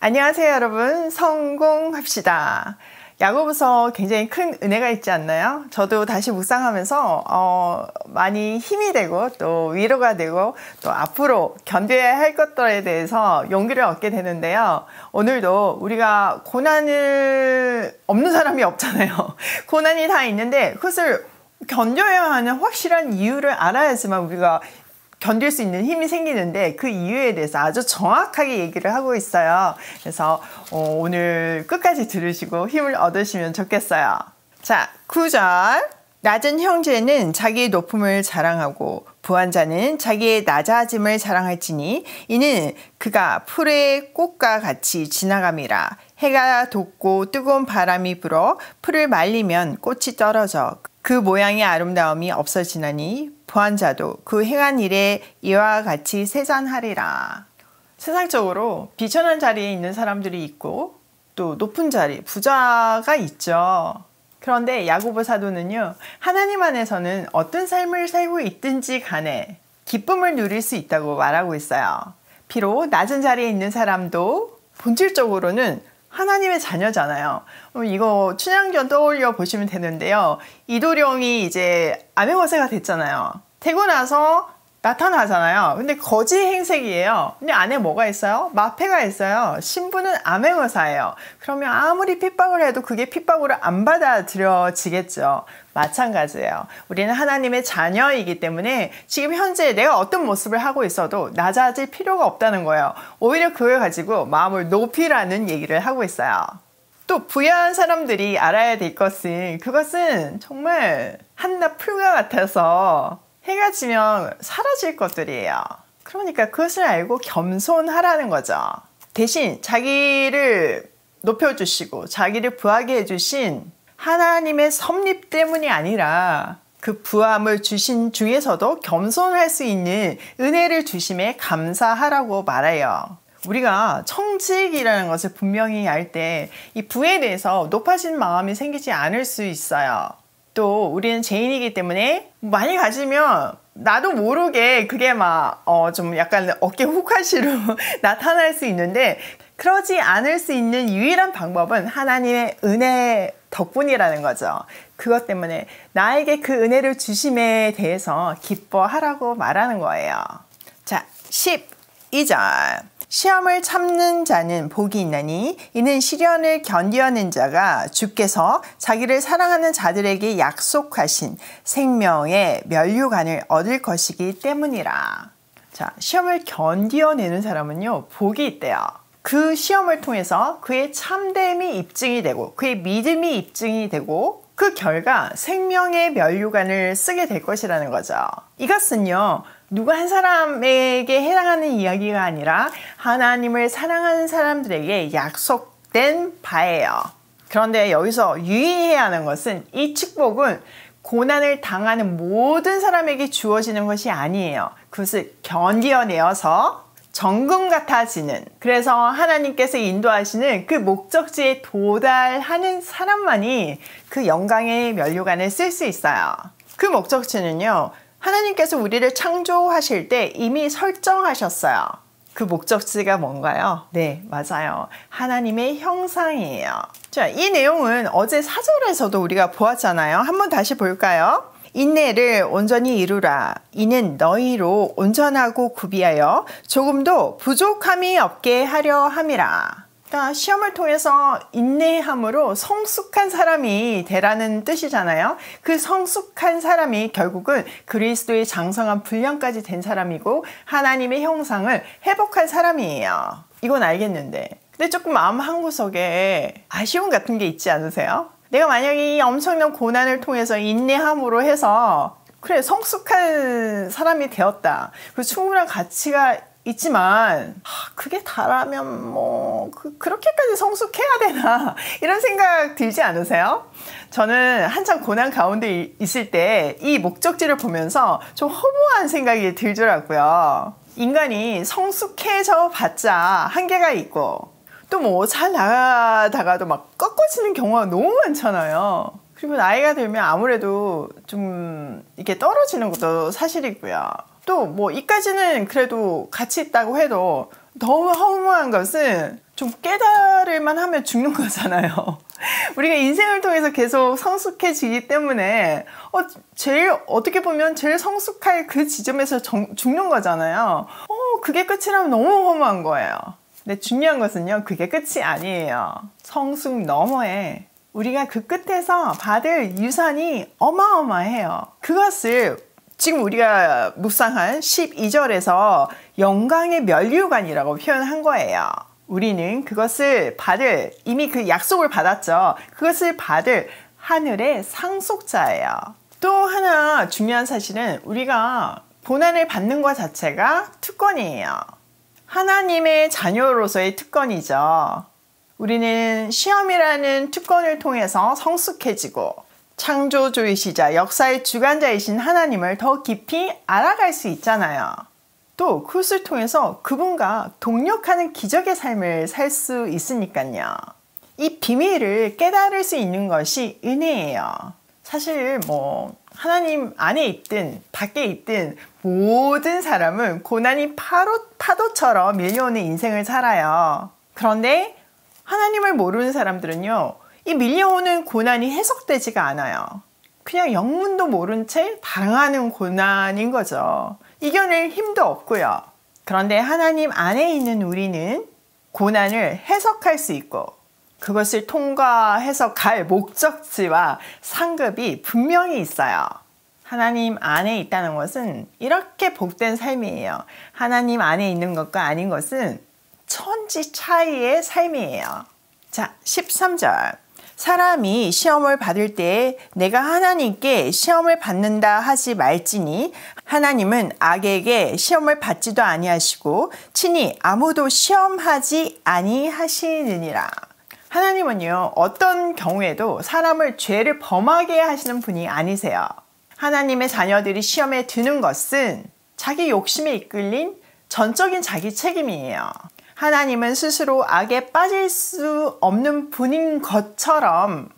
안녕하세요 여러분, 성공합시다. 야고보서 굉장히 큰 은혜가 있지 않나요? 저도 다시 묵상하면서 많이 힘이 되고 또 위로가 되고 또 앞으로 견뎌야 할 것들에 대해서 용기를 얻게 되는데요. 오늘도 우리가 고난을 없는 사람이 없잖아요. 고난이 다 있는데 그것을 견뎌야 하는 확실한 이유를 알아야지만 우리가 견딜 수 있는 힘이 생기는데 그 이유에 대해서 아주 정확하게 얘기를 하고 있어요. 그래서 오늘 끝까지 들으시고 힘을 얻으시면 좋겠어요. 자, 9절. 낮은 형제는 자기의 높음을 자랑하고 부한 자는 자기의 낮아짐을 자랑할지니 이는 그가 풀의 꽃과 같이 지나감이라. 해가 돋고 뜨거운 바람이 불어 풀을 말리면 꽃이 떨어져 그 모양의 아름다움이 없어지나니 부한 자도 그 행한 일에 이와 같이 세잔하리라. 세상적으로 비천한 자리에 있는 사람들이 있고 또 높은 자리, 부자가 있죠. 그런데 야고보 사도는요, 하나님 안에서는 어떤 삶을 살고 있든지 간에 기쁨을 누릴 수 있다고 말하고 있어요. 비록 낮은 자리에 있는 사람도 본질적으로는 하나님의 자녀잖아요. 이거 춘향전 떠올려 보시면 되는데요. 이도령이 이제 암행어사가 됐잖아요. 되고 나서 나타나잖아요. 근데 거지 행색이에요. 근데 안에 뭐가 있어요? 마패가 있어요. 신부는 암행어사예요. 그러면 아무리 핍박을 해도 그게 핍박으로 안 받아들여지겠죠. 마찬가지예요. 우리는 하나님의 자녀이기 때문에 지금 현재 내가 어떤 모습을 하고 있어도 낮아질 필요가 없다는 거예요. 오히려 그걸 가지고 마음을 높이라는 얘기를 하고 있어요. 또 부유한 사람들이 알아야 될 것은 그것은 정말 한낱 풀과 같아서 해가 지면 사라질 것들이에요. 그러니까 그것을 알고 겸손하라는 거죠. 대신 자기를 높여주시고 자기를 부하게 해주신 하나님의 섭립 때문이 아니라 그 부함을 주신 중에서도 겸손할 수 있는 은혜를 주심에 감사하라고 말해요. 우리가 청직이라는 것을 분명히 알 때 이 부에 대해서 높아진 마음이 생기지 않을 수 있어요. 또 우리는 죄인이기 때문에 많이 가지면 나도 모르게 그게 막 좀 약간 어깨 후카시로 나타날 수 있는데 그러지 않을 수 있는 유일한 방법은 하나님의 은혜 덕분이라는 거죠. 그것 때문에 나에게 그 은혜를 주심에 대해서 기뻐하라고 말하는 거예요. 자, 12절. 시험을 참는 자는 복이 있나니 이는 시련을 견디어낸 자가 주께서 자기를 사랑하는 자들에게 약속하신 생명의 면류관을 얻을 것이기 때문이라. 자, 시험을 견디어내는 사람은요, 복이 있대요. 그 시험을 통해서 그의 참됨이 입증이 되고 그의 믿음이 입증이 되고 그 결과 생명의 면류관을 쓰게 될 것이라는 거죠. 이것은요, 누구 한 사람에게 해당하는 이야기가 아니라 하나님을 사랑하는 사람들에게 약속된 바예요. 그런데 여기서 유의해야 하는 것은 이 축복은 고난을 당하는 모든 사람에게 주어지는 것이 아니에요. 그것을 견디어내어서 정금 같아지는, 그래서 하나님께서 인도하시는 그 목적지에 도달하는 사람만이 그 영광의 면류관을 쓸 수 있어요. 그 목적지는요, 하나님께서 우리를 창조하실 때 이미 설정하셨어요. 그 목적지가 뭔가요? 네, 맞아요. 하나님의 형상이에요. 자, 이 내용은 어제 4절에서도 우리가 보았잖아요. 한번 다시 볼까요? 인내를 온전히 이루라. 이는 너희로 온전하고 구비하여 조금도 부족함이 없게 하려 함이라. 그러니까 시험을 통해서 인내함으로 성숙한 사람이 되라는 뜻이잖아요. 그 성숙한 사람이 결국은 그리스도의 장성한 분량까지 된 사람이고 하나님의 형상을 회복한 사람이에요. 이건 알겠는데 근데 조금 마음 한구석에 아쉬움 같은 게 있지 않으세요? 내가 만약에 이 엄청난 고난을 통해서 인내함으로 해서 그래 성숙한 사람이 되었다. 그 충분한 가치가 있지만 그게 다라면 뭐 그렇게까지 성숙해야 되나 이런 생각 들지 않으세요? 저는 한참 고난 가운데 있을 때 이 목적지를 보면서 좀 허무한 생각이 들더라고요. 인간이 성숙해져 봤자 한계가 있고 또 뭐 잘 나가다가도 막 꺾어지는 경우가 너무 많잖아요. 그리고 나이가 들면 아무래도 좀 이렇게 떨어지는 것도 사실이고요. 또 뭐 이까지는 그래도 같이 있다고 해도 너무 허무한 것은 좀 좀 깨달을만 하면 죽는 거잖아요. 우리가 인생을 통해서 계속 성숙해지기 때문에 제일 어떻게 보면 제일 성숙할 그 지점에서 죽는 거잖아요. 그게 끝이라면 너무 허무한 거예요. 근데 중요한 것은요, 그게 끝이 아니에요. 성숙 너머에 우리가 그 끝에서 받을 유산이 어마어마해요. 그것을 지금 우리가 묵상한 12절에서 영광의 면류관이라고 표현한 거예요. 우리는 그것을 받을, 이미 그 약속을 받았죠. 그것을 받을 하늘의 상속자예요. 또 하나 중요한 사실은 우리가 고난을 받는 것 자체가 특권이에요. 하나님의 자녀로서의 특권이죠. 우리는 시험이라는 특권을 통해서 성숙해지고 창조주이시자 역사의 주관자이신 하나님을 더 깊이 알아갈 수 있잖아요. 또 그것을 통해서 그분과 동력하는 기적의 삶을 살 수 있으니까요. 이 비밀을 깨달을 수 있는 것이 은혜예요. 사실 하나님 안에 있든 밖에 있든 모든 사람은 고난이 파도처럼 밀려오는 인생을 살아요. 그런데 하나님을 모르는 사람들은요, 이 밀려오는 고난이 해석되지가 않아요. 그냥 영문도 모른 채 당하는 고난인 거죠. 이겨낼 힘도 없고요. 그런데 하나님 안에 있는 우리는 고난을 해석할 수 있고 그것을 통과해서 갈 목적지와 상급이 분명히 있어요. 하나님 안에 있다는 것은 이렇게 복된 삶이에요. 하나님 안에 있는 것과 아닌 것은 천지 차이의 삶이에요. 자, 13절. 사람이 시험을 받을 때 내가 하나님께 시험을 받는다 하지 말지니 하나님은 악에게 시험을 받지도 아니하시고 친히 아무도 시험하지 아니하시느니라. 하나님은요, 어떤 경우에도 사람을 죄를 범하게 하시는 분이 아니세요. 하나님의 자녀들이 시험에 드는 것은 자기 욕심에 이끌린 전적인 자기 책임이에요. 하나님은 스스로 악에 빠질 수 없는 분인 것처럼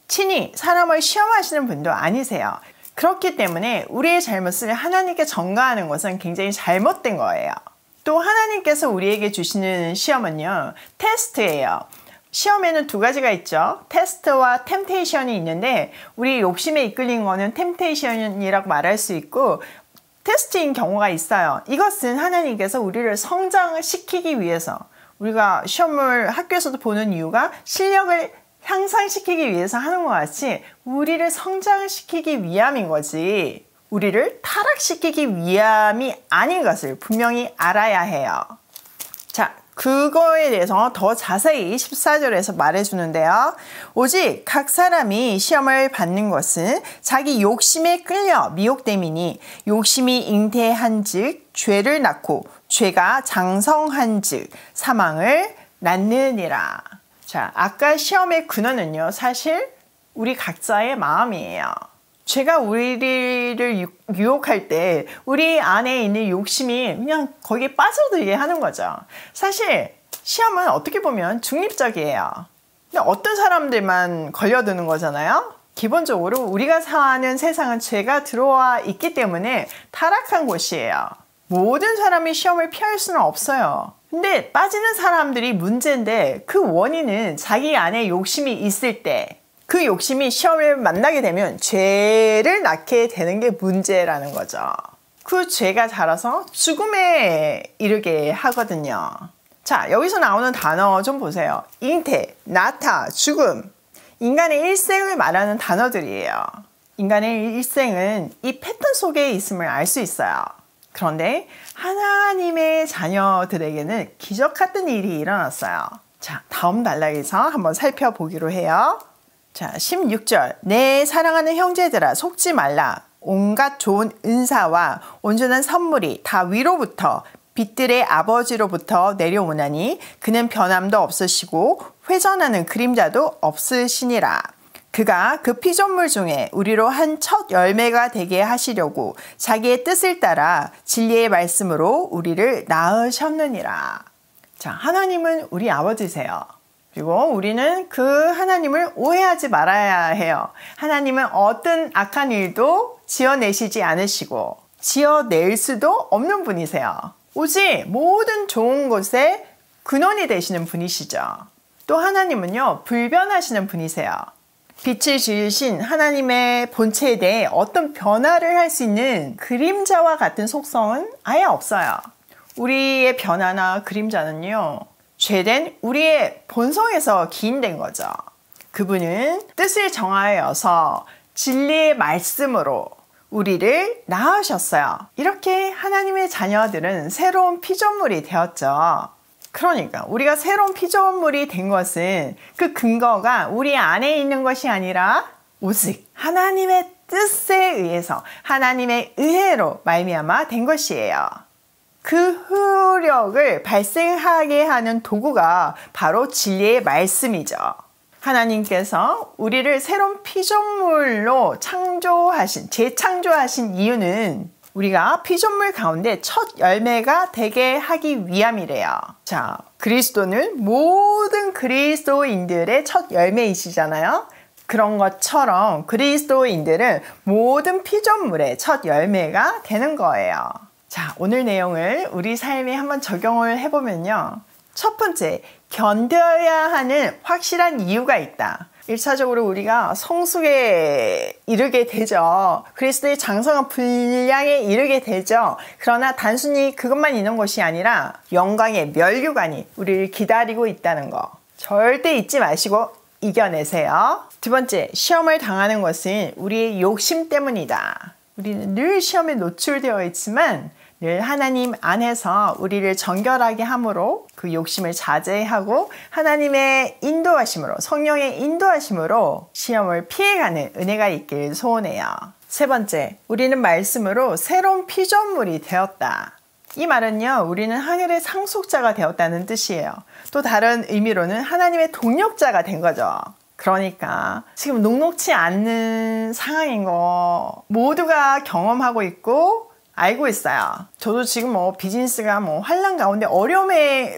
친히 사람을 시험하시는 분도 아니세요. 그렇기 때문에 우리의 잘못을 하나님께 전가하는 것은 굉장히 잘못된 거예요. 또 하나님께서 우리에게 주시는 시험은요, 테스트예요. 시험에는 두 가지가 있죠. 테스트와 템테이션이 있는데 우리 욕심에 이끌린 거는 템테이션이라고 말할 수 있고 테스트인 경우가 있어요. 이것은 하나님께서 우리를 성장시키기 위해서, 우리가 시험을 학교에서도 보는 이유가 실력을 향상시키기 위해서 하는 것 같이 우리를 성장시키기 위함인 거지 우리를 타락시키기 위함이 아닌 것을 분명히 알아야 해요. 자, 그거에 대해서 더 자세히 14절에서 말해주는데요. 오직 각 사람이 시험을 받는 것은 자기 욕심에 끌려 미혹됨이니 욕심이 잉태한 즉 죄를 낳고 죄가 장성한 즉 사망을 낳느니라. 자, 아까 시험의 근원은요, 사실 우리 각자의 마음이에요. 죄가 우리를 유혹할 때 우리 안에 있는 욕심이 그냥 거기에 빠져들게 하는 거죠. 사실 시험은 어떻게 보면 중립적이에요. 근데 어떤 사람들만 걸려드는 거잖아요. 기본적으로 우리가 사는 세상은 죄가 들어와 있기 때문에 타락한 곳이에요. 모든 사람이 시험을 피할 수는 없어요. 근데 빠지는 사람들이 문제인데 그 원인은 자기 안에 욕심이 있을 때 그 욕심이 시험을 만나게 되면 죄를 낳게 되는 게 문제라는 거죠. 그 죄가 자라서 죽음에 이르게 하거든요. 자, 여기서 나오는 단어 좀 보세요. 잉태, 낳다, 죽음. 인간의 일생을 말하는 단어들이에요. 인간의 일생은 이 패턴 속에 있음을 알 수 있어요. 그런데 하나님의 자녀들에게는 기적 같은 일이 일어났어요. 자, 다음 단락에서 한번 살펴보기로 해요. 자, 16절. 내 사랑하는 형제들아 속지 말라. 온갖 좋은 은사와 온전한 선물이 다 위로부터 빛들의 아버지로부터 내려오나니 그는 변함도 없으시고 회전하는 그림자도 없으시니라. 그가 그 피조물 중에 우리로 한 첫 열매가 되게 하시려고 자기의 뜻을 따라 진리의 말씀으로 우리를 낳으셨느니라. 자, 하나님은 우리 아버지세요. 그리고 우리는 그 하나님을 오해하지 말아야 해요. 하나님은 어떤 악한 일도 지어내시지 않으시고 지어낼 수도 없는 분이세요. 오직 모든 좋은 것에 근원이 되시는 분이시죠. 또 하나님은요, 불변하시는 분이세요. 빛을 지으신 하나님의 본체에 대해 어떤 변화를 할 수 있는 그림자와 같은 속성은 아예 없어요. 우리의 변화나 그림자는요, 죄된 우리의 본성에서 기인된 거죠. 그분은 뜻을 정하여서 진리의 말씀으로 우리를 낳으셨어요. 이렇게 하나님의 자녀들은 새로운 피조물이 되었죠. 그러니까 우리가 새로운 피조물이 된 것은 그 근거가 우리 안에 있는 것이 아니라 오직 하나님의 뜻에 의해서 하나님의 의회로 말미암아 된 것이에요. 그 효력을 발생하게 하는 도구가 바로 진리의 말씀이죠. 하나님께서 우리를 새로운 피조물로 재창조하신 이유는 우리가 피조물 가운데 첫 열매가 되게 하기 위함이래요. 자, 그리스도는 모든 그리스도인들의 첫 열매이시잖아요. 그런 것처럼 그리스도인들은 모든 피조물의 첫 열매가 되는 거예요. 자, 오늘 내용을 우리 삶에 한번 적용을 해보면요. 첫 번째, 견뎌야 하는 확실한 이유가 있다. 1차적으로 우리가 성숙에 이르게 되죠. 그리스도의 장성한 분량에 이르게 되죠. 그러나 단순히 그것만 있는 것이 아니라 영광의 면류관이 우리를 기다리고 있다는 거 절대 잊지 마시고 이겨내세요. 두 번째, 시험을 당하는 것은 우리의 욕심 때문이다. 우리는 늘 시험에 노출되어 있지만 늘 하나님 안에서 우리를 정결하게 함으로 그 욕심을 자제하고 하나님의 인도하심으로, 성령의 인도하심으로 시험을 피해가는 은혜가 있길 소원해요. 세 번째, 우리는 말씀으로 새로운 피조물이 되었다. 이 말은요, 우리는 하늘의 상속자가 되었다는 뜻이에요. 또 다른 의미로는 하나님의 동력자가 된 거죠. 그러니까 지금 녹록지 않는 상황인 거 모두가 경험하고 있고 알고 있어요. 저도 지금 비즈니스가 환란 가운데 어려움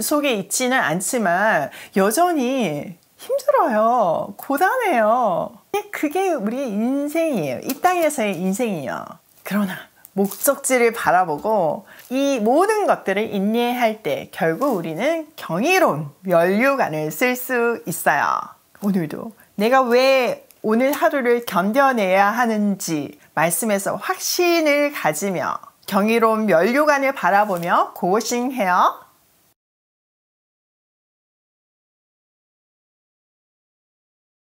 속에 있지는 않지만 여전히 힘들어요. 고단해요. 그게 우리의 인생이에요. 이 땅에서의 인생이에요. 그러나 목적지를 바라보고 이 모든 것들을 인내할 때 결국 우리는 경이로운 면류관을 쓸 수 있어요. 오늘도 내가 왜 오늘 하루를 견뎌내야 하는지 말씀에서 확신을 가지며 경이로운 면류관을 바라보며 고고싱해요.